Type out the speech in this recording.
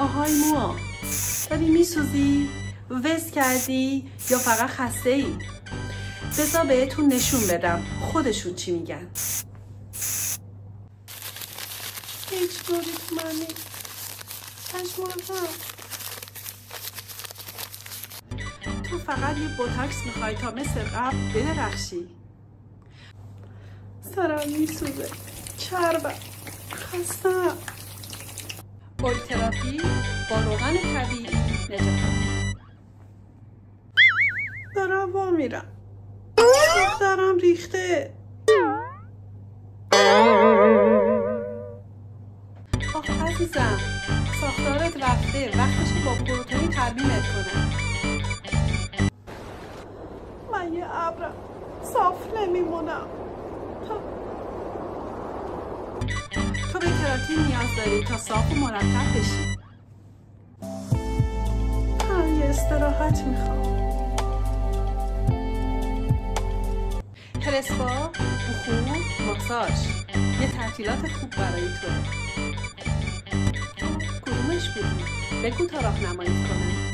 آهای موها، داری میسوزی؟ وز کردی؟ یا فقط خسته ای؟ بذار بهتون نشون بدم خودشون چی میگن. هیچ دوری تو من نیست. پشمردم. تو فقط یه بوتاکس میخوای تا مثل قبل بدرخشی. سرم میسوزه، چربم، خستم. اویل تراپی با روغن طبیعی نجات. دارم وا میرم. دخترم ریخته. آخ عزیزم، ساختارت رفته. وقتشه با پروتئین ترمیمت کنم. من یه ابرم، صاف نمیمونم. تو به کراتین نیاز داری تا صاف و مرتب بشی. من یه استراحت میخوام. هرسپا، بخور، ماساژ یه تعطیلات خوب برای توه. تو کدومش بودی؟ بگو تا راهنمایی کنم.